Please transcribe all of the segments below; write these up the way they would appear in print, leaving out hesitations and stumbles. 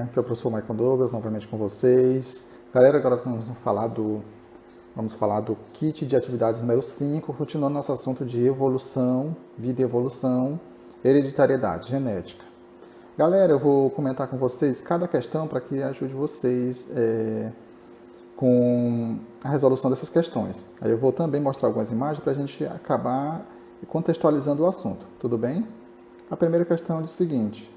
Aqui é o professor Michael Douglas, novamente com vocês. Galera, agora nós vamos falar do kit de atividades número 5, continuando nosso assunto de evolução, vida e evolução, hereditariedade, genética. Galera, eu vou comentar com vocês cada questão para que ajude vocês com a resolução dessas questões. Aí eu vou também mostrar algumas imagens para a gente acabar contextualizando o assunto, tudo bem? A primeira questão é o seguinte: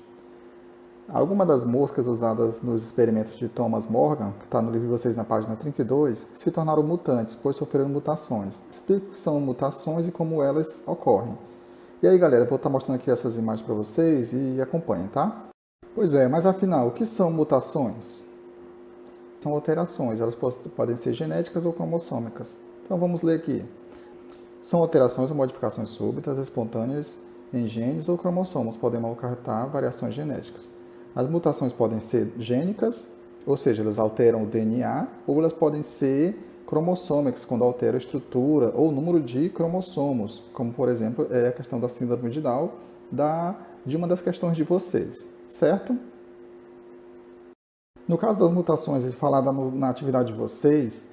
alguma das moscas usadas nos experimentos de Thomas Morgan, que está no livro de vocês na página 32, se tornaram mutantes, pois sofreram mutações. Explique o que são mutações e como elas ocorrem. E aí, galera, eu vou estar mostrando aqui essas imagens para vocês e acompanhem, tá? Pois é, mas afinal, o que são mutações? São alterações, elas podem ser genéticas ou cromossômicas. Então vamos ler aqui. São alterações ou modificações súbitas, espontâneas em genes ou cromossomos, podem acarretar variações genéticas. As mutações podem ser gênicas, ou seja, elas alteram o DNA, ou elas podem ser cromossômicas, quando alteram a estrutura ou o número de cromossomos, como por exemplo é a questão da síndrome de Down, de uma das questões de vocês, certo? No caso das mutações, falada na atividade de vocês,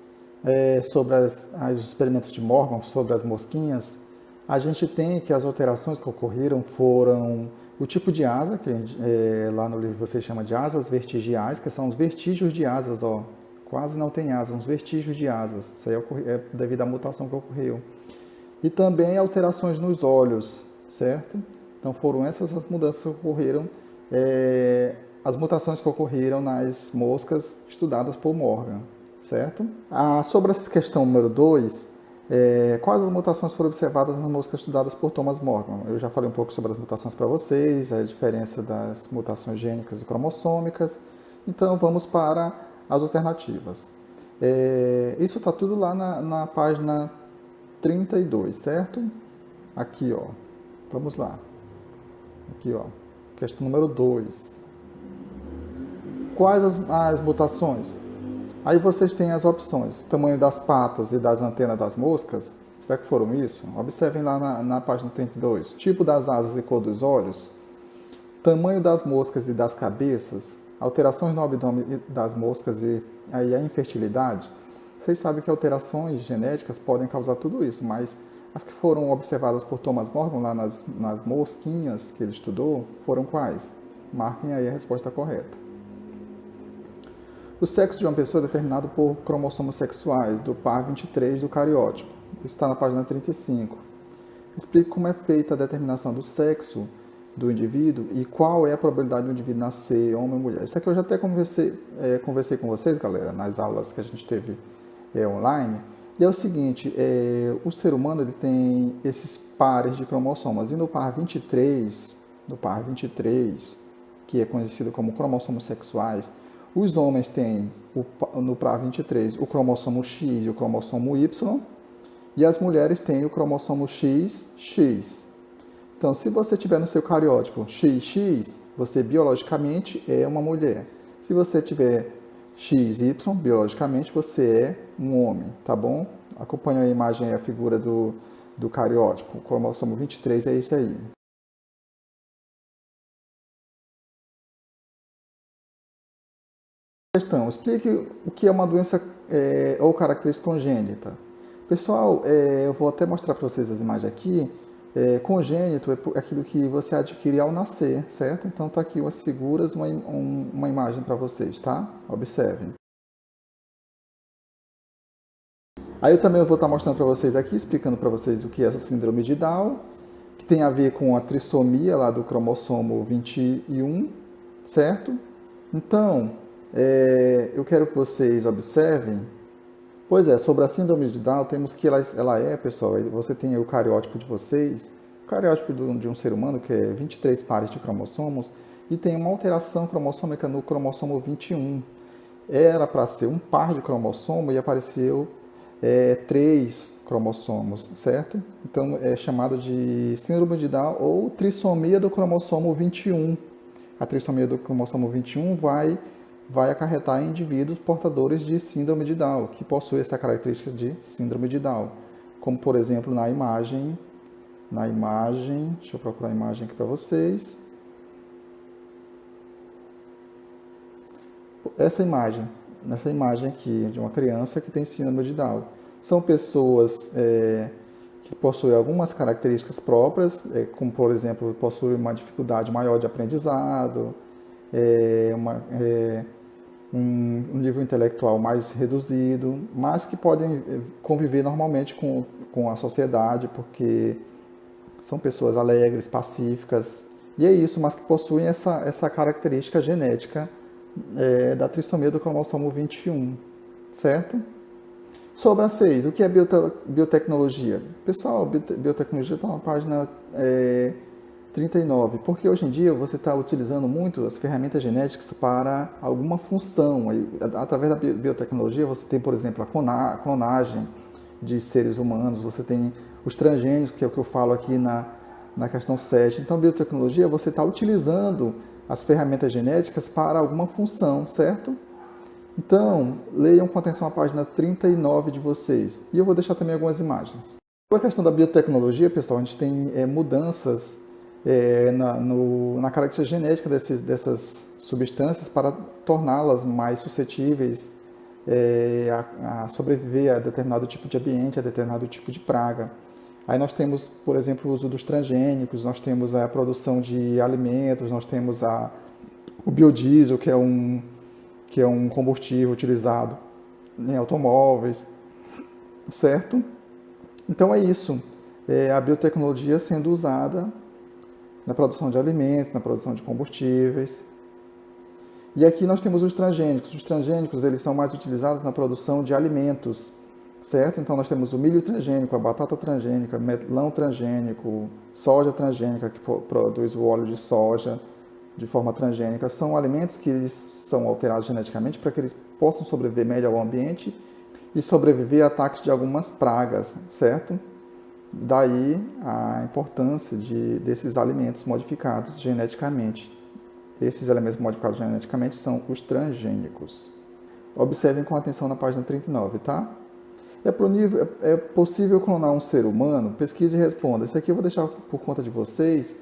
sobre os experimentos de Morgan, sobre as mosquinhas, a gente tem que as alterações que ocorreram foram o tipo de asa, que lá no livro você chama de asas vertigiais, que são os vestígios de asas, ó, quase não tem asas, uns vestígios de asas, isso aí é devido à mutação que ocorreu. E também alterações nos olhos, certo? Então foram essas as mudanças que ocorreram, as mutações que ocorreram nas moscas estudadas por Morgan, certo? Sobre essa questão número 2, quais as mutações foram observadas nas moscas estudadas por Thomas Morgan? Eu já falei um pouco sobre as mutações para vocês, a diferença das mutações gênicas e cromossômicas. Então vamos para as alternativas. Isso está tudo lá na página 32, certo? Aqui, ó. Vamos lá. Aqui, ó. Questão número 2. Quais as mutações? Aí vocês têm as opções. O tamanho das patas e das antenas das moscas. Será que foram isso? Observem lá na página 32. Tipo das asas e cor dos olhos. Tamanho das moscas e das cabeças. Alterações no abdômen das moscas e aí a infertilidade. Vocês sabem que alterações genéticas podem causar tudo isso, mas as que foram observadas por Thomas Morgan lá nas mosquinhas que ele estudou foram quais? Marquem aí a resposta correta. O sexo de uma pessoa é determinado por cromossomos sexuais do par 23 do cariótipo. Isso está na página 35. Explique como é feita a determinação do sexo do indivíduo e qual é a probabilidade do indivíduo nascer homem ou mulher. Isso aqui eu já até conversei com vocês, galera, nas aulas que a gente teve online. E é o seguinte, o ser humano ele tem esses pares de cromossomas. E no par 23, que é conhecido como cromossomos sexuais, os homens têm, no par 23, o cromossomo X e o cromossomo Y, e as mulheres têm o cromossomo XX. Então, se você tiver no seu cariótipo XX, você biologicamente é uma mulher. Se você tiver XY, biologicamente você é um homem, tá bom? Acompanha a imagem aí, a figura do cariótipo. O cromossomo 23 é esse aí. Questão: explique o que é uma doença ou característica congênita. Pessoal, eu vou até mostrar para vocês as imagens aqui. Congênito é aquilo que você adquire ao nascer, certo? Então tá aqui umas figuras, uma imagem para vocês, tá? Observem. Aí eu também vou estar mostrando para vocês aqui, explicando para vocês o que é essa síndrome de Down, que tem a ver com a trissomia lá do cromossomo 21, certo? Então, eu quero que vocês observem. Pois é, sobre a síndrome de Down, temos que ela é, pessoal, você tem o cariótipo de vocês, o cariótipo de um ser humano, que é 23 pares de cromossomos, e tem uma alteração cromossômica no cromossomo 21. Era para ser um par de cromossomo e apareceu 3 cromossomos, certo? Então é chamado de síndrome de Down ou trissomia do cromossomo 21. A trissomia do cromossomo 21 vai acarretar em indivíduos portadores de síndrome de Down, que possuem essa característica de síndrome de Down. Como, por exemplo, na imagem, deixa eu procurar a imagem aqui para vocês. nessa imagem aqui de uma criança que tem síndrome de Down. São pessoas que possuem algumas características próprias, como por exemplo, possuem uma dificuldade maior de aprendizado, um nível intelectual mais reduzido, mas que podem conviver normalmente com a sociedade, porque são pessoas alegres, pacíficas, e é isso, mas que possuem essa característica genética da trissomia do cromossomo 21, certo? Sobre a 6, o que é biotecnologia? Pessoal, biotecnologia está na página 39, porque hoje em dia você está utilizando muito as ferramentas genéticas para alguma função. Através da biotecnologia você tem, por exemplo, a clonagem de seres humanos, você tem os transgênicos, que é o que eu falo aqui na questão 7. Então, biotecnologia, você está utilizando as ferramentas genéticas para alguma função, certo? Então, leiam com atenção a página 39 de vocês. E eu vou deixar também algumas imagens. Sobre a questão da biotecnologia, pessoal, a gente tem mudanças na característica genética dessas substâncias para torná-las mais suscetíveis a sobreviver a determinado tipo de ambiente, a determinado tipo de praga. Aí nós temos, por exemplo, o uso dos transgênicos, nós temos a produção de alimentos, nós temos o biodiesel, que é um combustível utilizado em automóveis, certo? Então é isso, a biotecnologia sendo usada na produção de alimentos, na produção de combustíveis. E aqui nós temos os transgênicos. Os transgênicos, eles são mais utilizados na produção de alimentos, certo? Então nós temos o milho transgênico, a batata transgênica, melão transgênico, soja transgênica, que produz o óleo de soja de forma transgênica. São alimentos que eles são alterados geneticamente para que eles possam sobreviver melhor ao ambiente e sobreviver a ataques de algumas pragas, certo? Daí a importância desses alimentos modificados geneticamente. Esses elementos modificados geneticamente são os transgênicos. Observem com atenção na página 39, tá? É possível clonar um ser humano? Pesquise e responda. Isso aqui eu vou deixar por conta de vocês,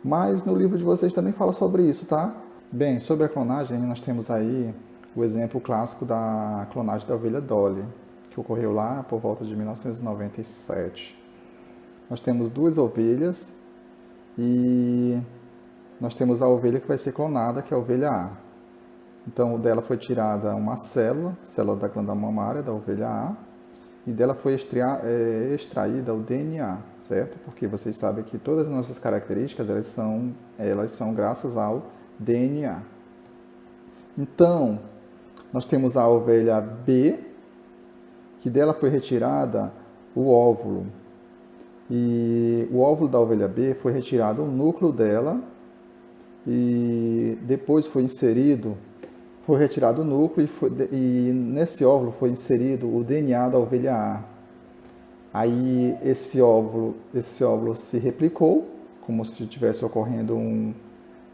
mas no livro de vocês também fala sobre isso, tá? Bem, sobre a clonagem, nós temos aí o exemplo clássico da clonagem da ovelha Dolly, que ocorreu lá por volta de 1997. Nós temos duas ovelhas e nós temos a ovelha que vai ser clonada, que é a ovelha A. Então, dela foi tirada uma célula da glândula mamária da ovelha A, e dela foi extraída o DNA, certo? Porque vocês sabem que todas as nossas características, elas são graças ao DNA. Então, nós temos a ovelha B, que dela foi retirada o óvulo. E o óvulo da ovelha B foi retirado o núcleo dela e depois foi retirado o núcleo e nesse óvulo foi inserido o DNA da ovelha A. Aí esse óvulo se replicou, como se tivesse ocorrido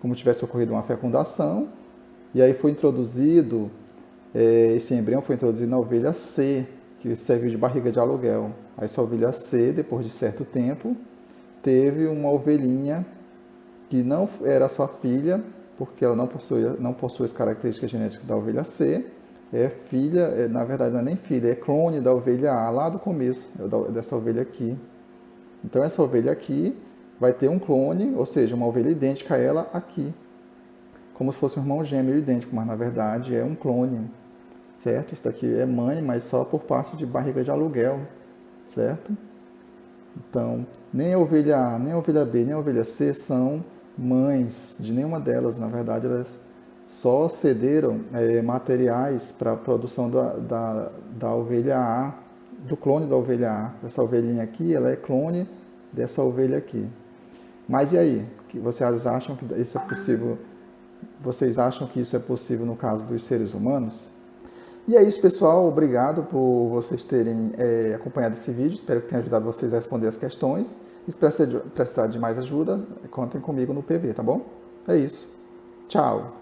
uma fecundação, e aí foi introduzido, esse embrião foi introduzido na ovelha C, que serviu de barriga de aluguel. Essa ovelha C, depois de certo tempo, teve uma ovelhinha que não era sua filha, porque ela não possui as características genéticas da ovelha C, é filha, na verdade não é nem filha, é clone da ovelha A, lá do começo, dessa ovelha aqui. Então essa ovelha aqui vai ter um clone, ou seja, uma ovelha idêntica a ela aqui, como se fosse um irmão gêmeo idêntico, mas na verdade é um clone, certo? Isso daqui é mãe, mas só por parte de barriga de aluguel, certo? Então, nem a ovelha A, nem a ovelha B, nem a ovelha C são mães de nenhuma delas. Na verdade, elas só cederam materiais para a produção da ovelha A, do clone da ovelha A. Essa ovelhinha aqui, ela é clone dessa ovelha aqui. Mas e aí? Vocês acham que isso é possível? Vocês acham que isso é possível no caso dos seres humanos? E é isso, pessoal. Obrigado por vocês terem acompanhado esse vídeo. Espero que tenha ajudado vocês a responder as questões. E se precisar de mais ajuda, contem comigo no PV, tá bom? É isso. Tchau!